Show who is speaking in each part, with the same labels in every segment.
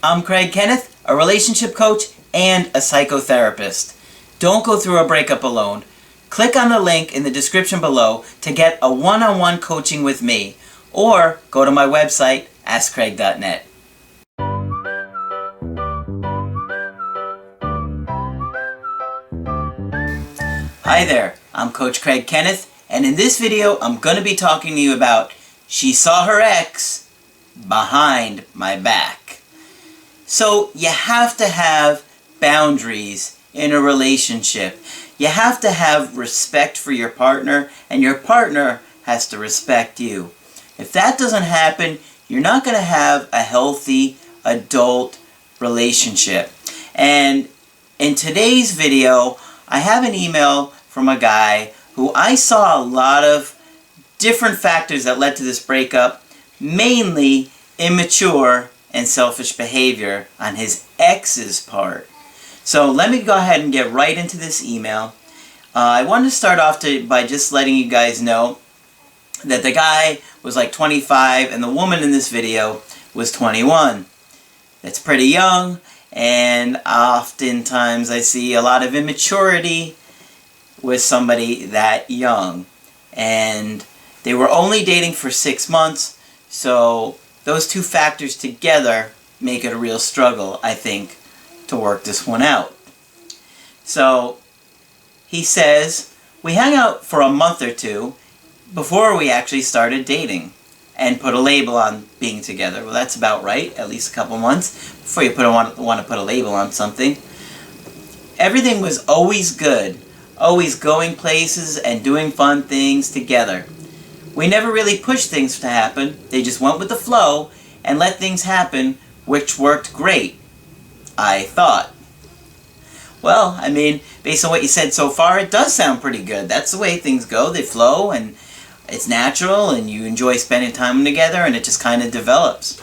Speaker 1: I'm Kenneth, a relationship coach and a psychotherapist. Don't go through a breakup alone. Click on the link in the description below to get a one-on-one coaching with me, or go to my website, askcraig.net. Hi there, I'm Coach Craig Kenneth, and in this video I'm going to be talking to you about she saw her ex behind my back. So you have to have boundaries in a relationship. You have to have respect for your partner, and your partner has to respect you. If that doesn't happen, you're not going to have a healthy adult relationship. And in today's video, I have an email from a guy who I saw a lot of different factors that led to this breakup, mainly immature and selfish behavior on his ex's part. So let me go ahead and get right into this email. I wanted to start off by just letting you guys know that the guy was like 25 and the woman in this video was 21. That's pretty young, and oftentimes I see a lot of immaturity with somebody that young. And they were only dating for 6 months, so those two factors together make it a real struggle, I think, to work this one out. So he says, we hung out for a month or two before we actually started dating and put a label on being together. Well, that's about right, at least a couple months before you want to put a label on something. Everything was always good, always going places and doing fun things together. We never really pushed things to happen. They just went with the flow and let things happen, which worked great, I thought. Well, I mean, based on what you said so far, it does sound pretty good. That's the way things go. They flow, and it's natural, and you enjoy spending time together, and it just kind of develops.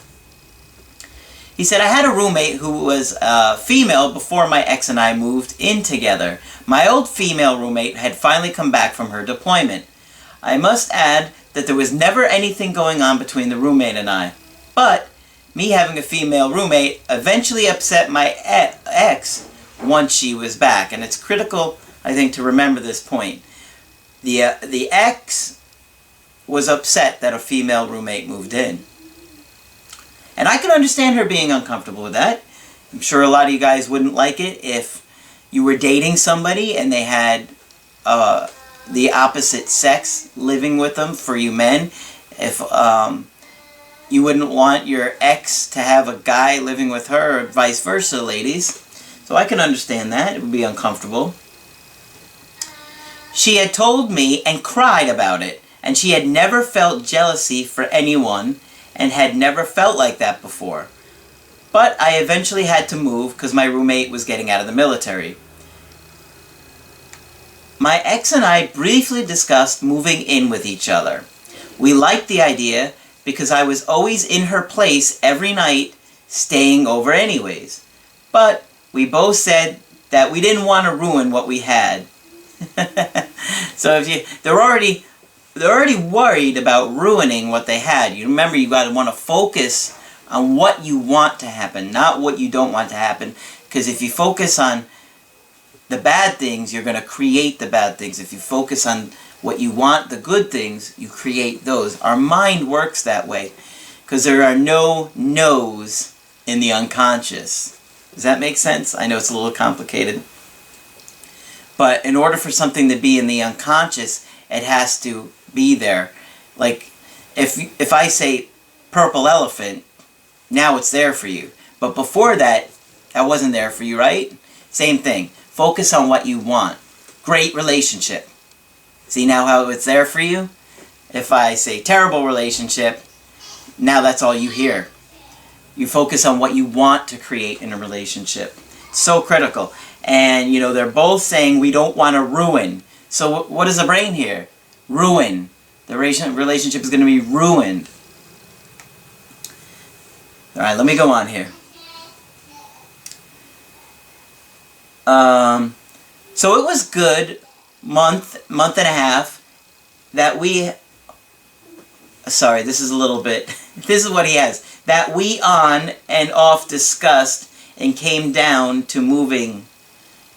Speaker 1: He said, I had a roommate who was female before my ex and I moved in together. My old female roommate had finally come back from her deployment. I must add that there was never anything going on between the roommate and I. But me having a female roommate eventually upset my ex once she was back. And it's critical, I think, to remember this point. The ex was upset that a female roommate moved in. And I can understand her being uncomfortable with that. I'm sure a lot of you guys wouldn't like it if you were dating somebody and they had the opposite sex living with them, for you men. If you wouldn't want your ex to have a guy living with her, or vice versa, ladies. So I can understand that. It would be uncomfortable. She had told me and cried about it, and she had never felt jealousy for anyone and had never felt like that before. But I eventually had to move because my roommate was getting out of the military. My ex and I briefly discussed moving in with each other. We liked the idea because I was always in her place every night, staying over anyways. But we both said that we didn't want to ruin what we had. So they're already worried about ruining what they had. You remember, you got to want to focus on what you want to happen, not what you don't want to happen. Because if you focus on the bad things, you're going to create the bad things. If you focus on what you want, the good things, you create those. Our mind works that way because there are no no's in the unconscious. Does that make sense? I know it's a little complicated. But in order for something to be in the unconscious, it has to be there. Like, if I say purple elephant, now it's there for you. But before that, that wasn't there for you, right? Same thing. Focus on what you want. Great relationship. See now how it's there for you? If I say terrible relationship, now that's all you hear. You focus on what you want to create in a relationship. So critical. And, you know, they're both saying we don't want to ruin. So what is the brain here? Ruin. The relationship is going to be ruined. Alright, let me go on here. So it was good, month and a half, that we... Sorry, this is a little bit... This is what he has. that we on and off discussed and came down to moving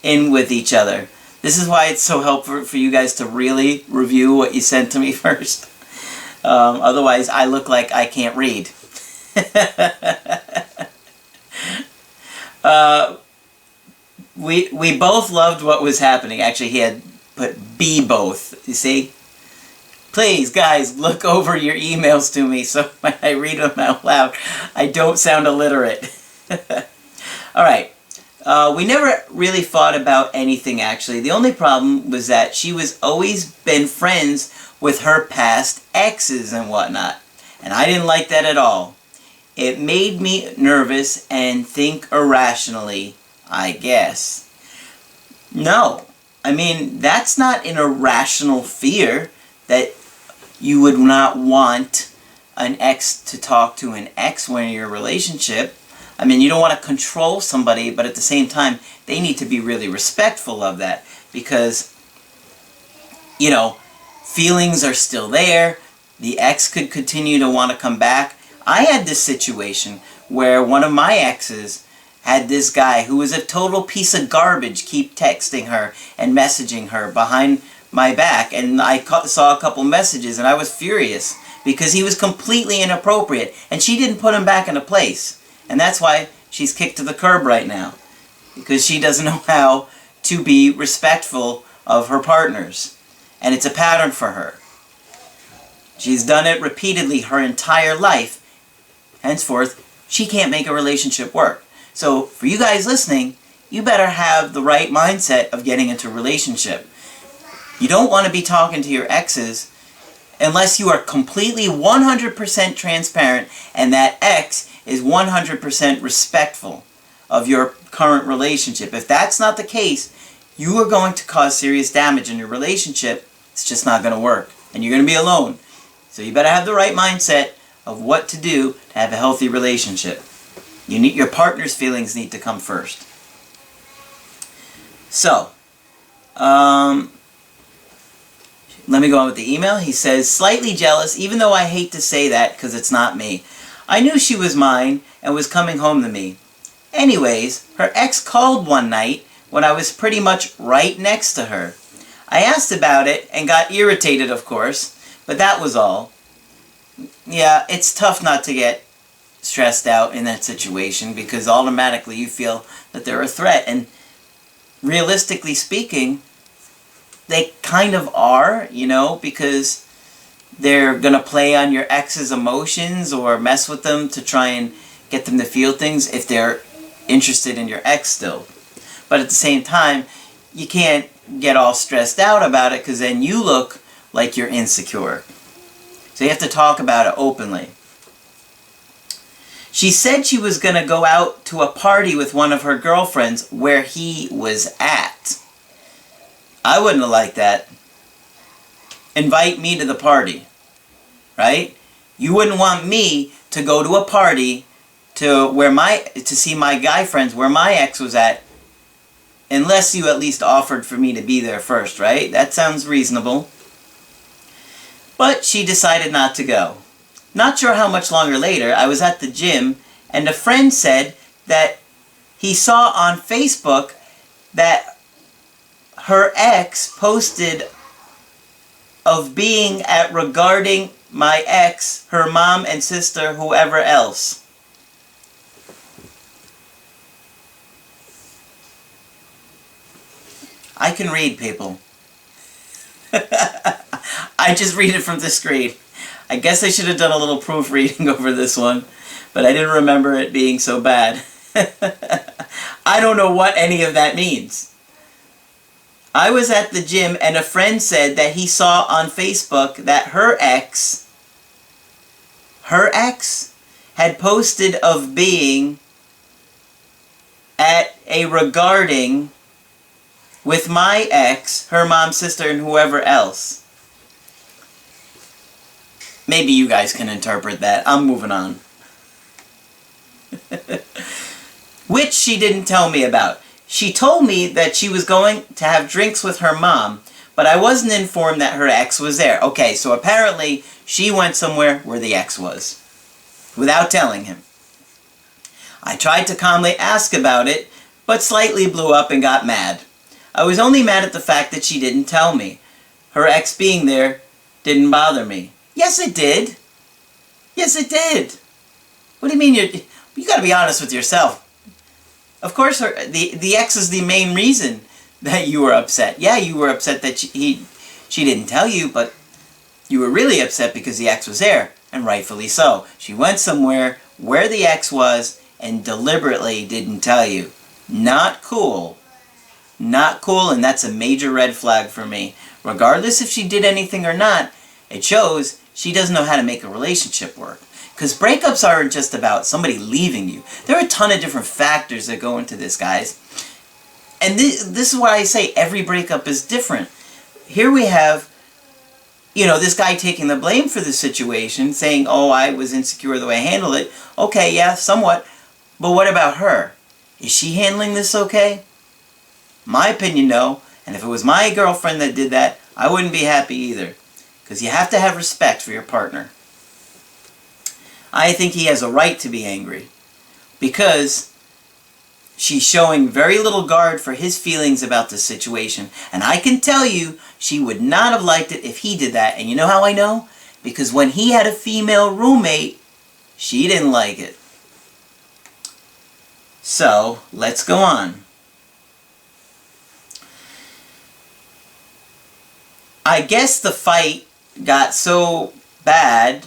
Speaker 1: in with each other. This is why it's so helpful for you guys to really review what you sent to me first. Otherwise, I look like I can't read. We both loved what was happening. Actually, he had put be both. You see? Please, guys, look over your emails to me so when I read them out loud, I don't sound illiterate. Alright. We never really fought about anything, actually. The only problem was that she was always been friends with her past exes and whatnot. And I didn't like that at all. It made me nervous and think irrationally, I guess. No. I mean, that's not an irrational fear that you would not want an ex to talk to an ex when you're in a relationship. I mean, you don't want to control somebody, but at the same time, they need to be really respectful of that because, you know, feelings are still there. The ex could continue to want to come back. I had this situation where one of my exes had this guy who was a total piece of garbage keep texting her and messaging her behind my back, and I saw a couple messages and I was furious because he was completely inappropriate and she didn't put him back into place. And that's why she's kicked to the curb right now, because she doesn't know how to be respectful of her partners. And it's a pattern for her. She's done it repeatedly her entire life. Henceforth, she can't make a relationship work. So for you guys listening, you better have the right mindset of getting into a relationship. You don't want to be talking to your exes unless you are completely 100% transparent and that ex is 100% respectful of your current relationship. If that's not the case, you are going to cause serious damage in your relationship. It's just not going to work. And you're going to be alone. So you better have the right mindset of what to do to have a healthy relationship. Your partner's feelings need to come first. So, let me go on with the email. He says, slightly jealous, even though I hate to say that because it's not me. I knew she was mine and was coming home to me. Anyways, her ex called one night when I was pretty much right next to her. I asked about it and got irritated, of course, but that was all. Yeah, it's tough not to get stressed out in that situation because automatically you feel that they're a threat. And realistically speaking, they kind of are, you know, because they're going to play on your ex's emotions or mess with them to try and get them to feel things if they're interested in your ex still. But at the same time, you can't get all stressed out about it because then you look like you're insecure. So you have to talk about it openly. She said she was going to go out to a party with one of her girlfriends where he was at. I wouldn't have liked that. Invite me to the party, right? You wouldn't want me to go to a party to see my guy friends where my ex was at, unless you at least offered for me to be there first, right? That sounds reasonable. But she decided not to go. Not sure how much longer later, I was at the gym, and a friend said that he saw on Facebook that her ex posted of being at regarding my ex, her mom and sister, whoever else. I can read, people. I just read it from the screen. I guess I should have done a little proofreading over this one, but I didn't remember it being so bad. I don't know what any of that means. I was at the gym and a friend said that he saw on Facebook that her ex had posted of being at a regarding with my ex, her mom, sister, and whoever else. Maybe you guys can interpret that. I'm moving on. Which she didn't tell me about. She told me that she was going to have drinks with her mom, but I wasn't informed that her ex was there. Okay, so apparently she went somewhere where the ex was. without telling him. I tried to calmly ask about it, but slightly blew up and got mad. I was only mad at the fact that she didn't tell me. Her ex being there didn't bother me. Yes, it did. Yes, it did. What do you mean you gotta be honest with yourself. Of course, the ex is the main reason that you were upset. Yeah, you were upset that she didn't tell you, but you were really upset because the ex was there, and rightfully so. She went somewhere where the ex was and deliberately didn't tell you. Not cool. Not cool, and that's a major red flag for me. Regardless if she did anything or not, it shows she doesn't know how to make a relationship work. Because breakups aren't just about somebody leaving you. There are a ton of different factors that go into this, guys. And this is why I say every breakup is different. Here we have, this guy taking the blame for the situation, saying, oh, I was insecure the way I handled it. Okay, yeah, somewhat. But what about her? Is she handling this okay? My opinion, no. And if it was my girlfriend that did that, I wouldn't be happy either. Because you have to have respect for your partner. I think he has a right to be angry. Because she's showing very little guard for his feelings about the situation. And I can tell you, she would not have liked it if he did that. And you know how I know? Because when he had a female roommate, she didn't like it. So, let's go on. I guess the fight got so bad,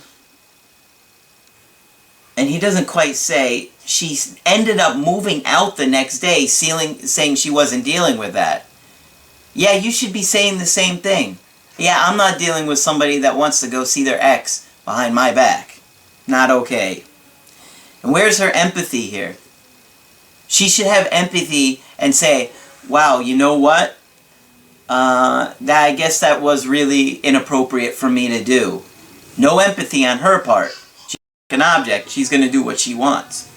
Speaker 1: and he doesn't quite say, she ended up moving out the next day, saying she wasn't dealing with that. Yeah, you should be saying the same thing. Yeah, I'm not dealing with somebody that wants to go see their ex behind my back. Not okay. And where's her empathy here? She should have empathy and say, wow, you know what? I guess that was really inappropriate for me to do. No empathy on her part. She's an object. She's going to do what she wants.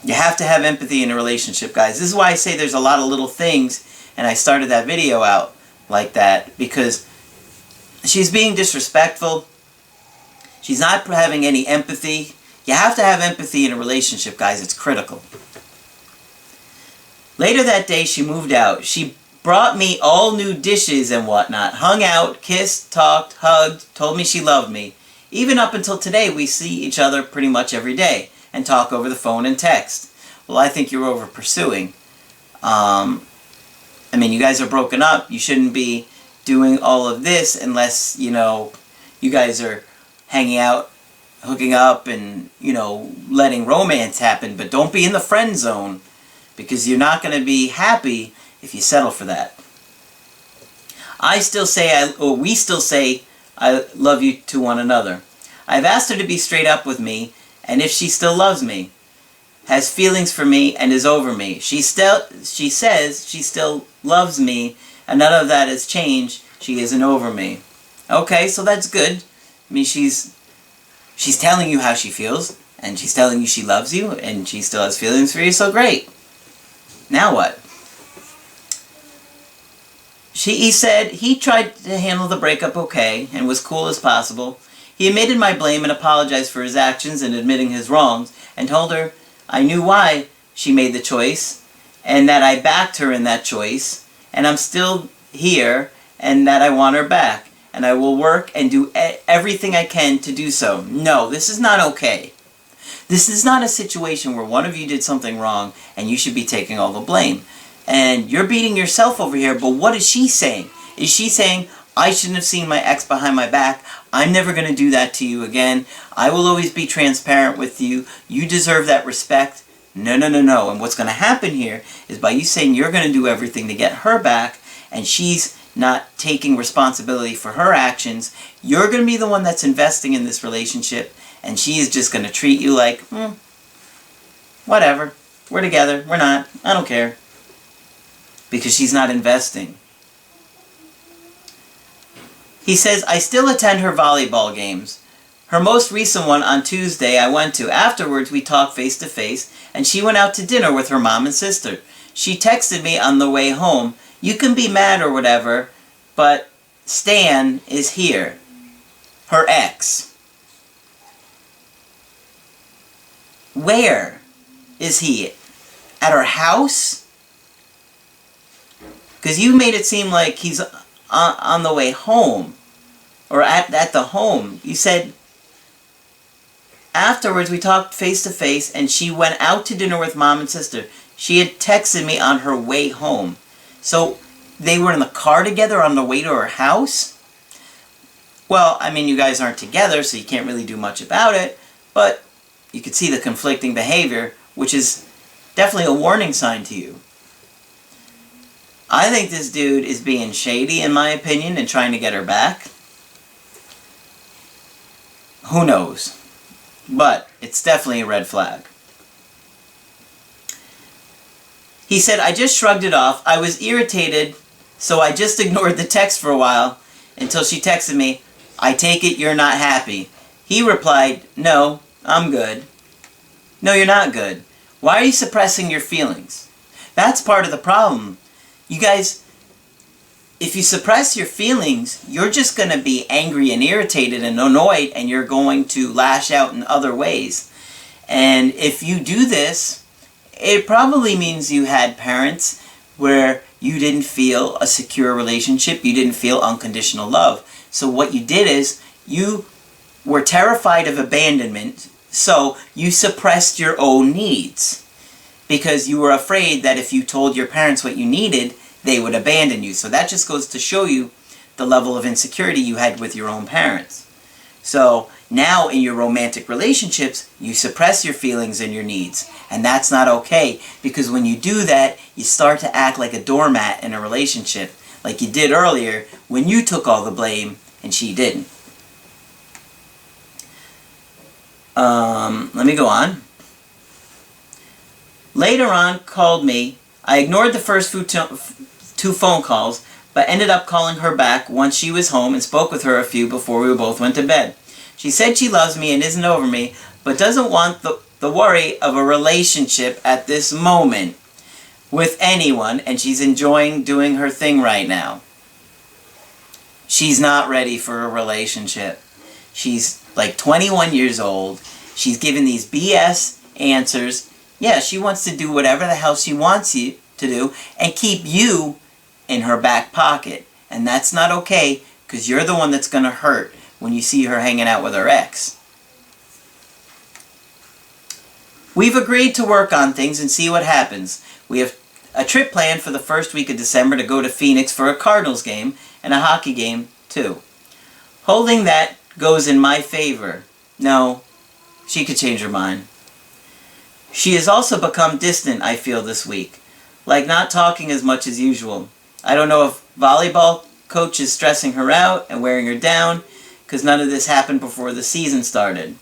Speaker 1: You have to have empathy in a relationship, guys. This is why I say there's a lot of little things, and I started that video out like that, because she's being disrespectful. She's not having any empathy. You have to have empathy in a relationship, guys. It's critical. Later that day, she moved out. She brought me all new dishes and whatnot. Hung out, kissed, talked, hugged, told me she loved me. Even up until today, we see each other pretty much every day and talk over the phone and text. Well, I think you're over pursuing. I mean, you guys are broken up. You shouldn't be doing all of this unless, you guys are hanging out, hooking up, and, letting romance happen. But don't be in the friend zone, because you're not going to be happy if you settle for that. We still say I love you to one another. I've asked her to be straight up with me, and if she still loves me, has feelings for me, and is over me. She says she still loves me, and none of that has changed. She isn't over me. Okay, so that's good. I mean, she's telling you how she feels, and she's telling you she loves you, and she still has feelings for you, so great. Now what? He said he tried to handle the breakup okay and was cool as possible. He admitted my blame and apologized for his actions and admitting his wrongs, and told her I knew why she made the choice and that I backed her in that choice, and I'm still here and that I want her back, and I will work and do everything I can to do so. No, this is not okay. This is not a situation where one of you did something wrong and you should be taking all the blame. And you're beating yourself over here, but what is she saying? Is she saying, I shouldn't have seen my ex behind my back. I'm never going to do that to you again. I will always be transparent with you. You deserve that respect. No, no, no, no. And what's going to happen here is by you saying you're going to do everything to get her back, and she's not taking responsibility for her actions, you're going to be the one that's investing in this relationship, and she is just going to treat you like, whatever. We're together. We're not. I don't care. Because she's not investing. He says, I still attend her volleyball games. Her most recent one on Tuesday I went to. Afterwards we talked face to face, and she went out to dinner with her mom and sister. She texted me on the way home, you can be mad or whatever, but Stan is here. Her ex. Where is he? At her house? Because you made it seem like he's on the way home. Or at the home. You said afterwards we talked face to face and she went out to dinner with mom and sister. She had texted me on her way home. So they were in the car together on the way to her house? Well, I mean, you guys aren't together, so you can't really do much about it. But you could see the conflicting behavior, which is definitely a warning sign to you. I think this dude is being shady, in my opinion, and trying to get her back. Who knows? But it's definitely a red flag. He said, I just shrugged it off. I was irritated, so I just ignored the text for a while until she texted me, I take it you're not happy. He replied, no, I'm good. No, you're not good. Why are you suppressing your feelings? That's part of the problem. You guys, if you suppress your feelings, you're just going to be angry and irritated and annoyed, and you're going to lash out in other ways. And if you do this, it probably means you had parents where you didn't feel a secure relationship, you didn't feel unconditional love. So what you did is, you were terrified of abandonment, so you suppressed your own needs. Because you were afraid that if you told your parents what you needed, they would abandon you. So that just goes to show you the level of insecurity you had with your own parents. So now in your romantic relationships, you suppress your feelings and your needs. And that's not okay, because when you do that, you start to act like a doormat in a relationship, like you did earlier when you took all the blame and she didn't. Let me go on. Later on, called me. I ignored the first two phone calls, but ended up calling her back once she was home and spoke with her a few before we both went to bed. She said she loves me and isn't over me, but doesn't want the worry of a relationship at this moment with anyone, and she's enjoying doing her thing right now. She's not ready for a relationship. She's like 21 years old. She's giving these BS answers. Yeah, she wants to do whatever the hell she wants you to do and keep you in her back pocket. And that's not okay, because you're the one that's going to hurt when you see her hanging out with her ex. We've agreed to work on things and see what happens. We have a trip planned for the first week of December to go to Phoenix for a Cardinals game and a hockey game too. Holding that goes in my favor. No, she could change her mind. She has also become distant, I feel, this week. Like not talking as much as usual. I don't know if volleyball coach is stressing her out and wearing her down, because none of this happened before the season started.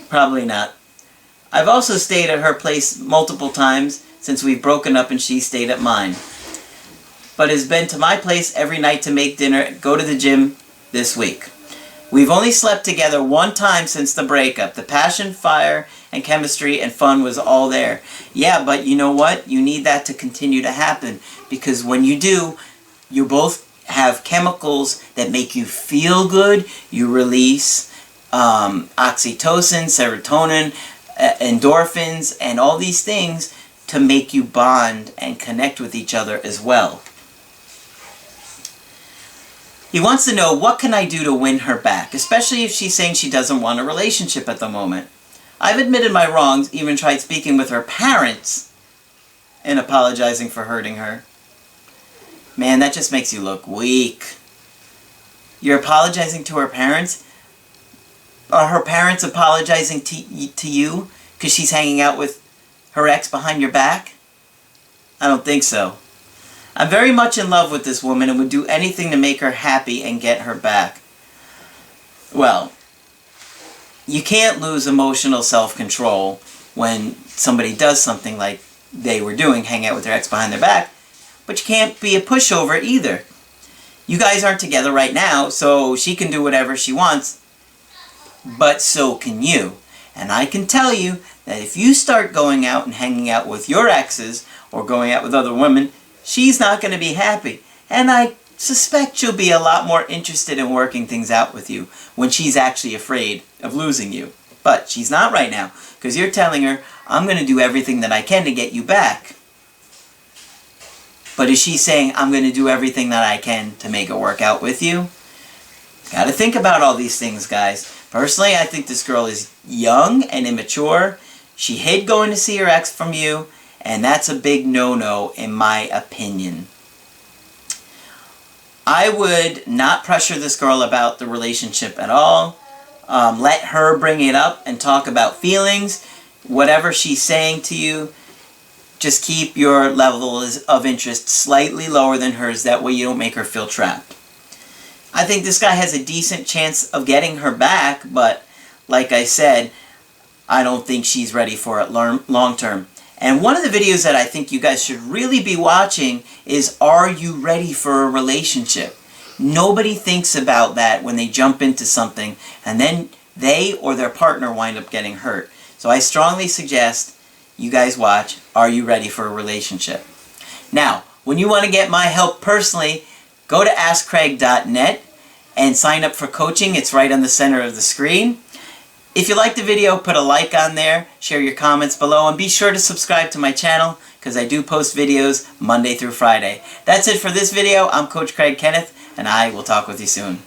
Speaker 1: Probably not. I've also stayed at her place multiple times since we've broken up and she stayed at mine. But has been to my place every night to make dinner, go to the gym this week. We've only slept together one time since the breakup. The passion, fire, and chemistry and fun was all there. Yeah, but you know what? You need that to continue to happen, because when you do, you both have chemicals that make you feel good. You release oxytocin, serotonin, endorphins, and all these things to make you bond and connect with each other as well. He wants to know, what can I do to win her back, especially if she's saying she doesn't want a relationship at the moment. I've admitted my wrongs, even tried speaking with her parents and apologizing for hurting her. Man, that just makes you look weak. You're apologizing to her parents? Are her parents apologizing to you because she's hanging out with her ex behind your back? I don't think so. I'm very much in love with this woman and would do anything to make her happy and get her back. Well, you can't lose emotional self-control when somebody does something like they were doing, hang out with their ex behind their back, but you can't be a pushover either. You guys aren't together right now, so she can do whatever she wants, but so can you. And I can tell you that if you start going out and hanging out with your exes or going out with other women, she's not going to be happy. And I suspect she'll be a lot more interested in working things out with you when she's actually afraid of losing you. But she's not right now, because you're telling her, I'm going to do everything that I can to get you back. But is she saying, I'm going to do everything that I can to make it work out with you? Got to think about all these things, guys. Personally, I think this girl is young and immature. She hid going to see her ex from you, and that's a big no-no in my opinion. I would not pressure this girl about the relationship at all. Let her bring it up and talk about feelings. Whatever she's saying to you, just keep your level of interest slightly lower than hers. That way you don't make her feel trapped. I think this guy has a decent chance of getting her back, but like I said, I don't think she's ready for it long term. And one of the videos that I think you guys should really be watching is, are you ready for a relationship? Nobody thinks about that when they jump into something, and then they or their partner wind up getting hurt. So I strongly suggest you guys watch, Are You Ready for a Relationship? Now, when you want to get my help personally, go to AskCraig.net and sign up for coaching. It's right on the center of the screen. If you liked the video, put a like on there, share your comments below, and be sure to subscribe to my channel because I do post videos Monday through Friday. That's it for this video. I'm Coach Craig Kenneth, and I will talk with you soon.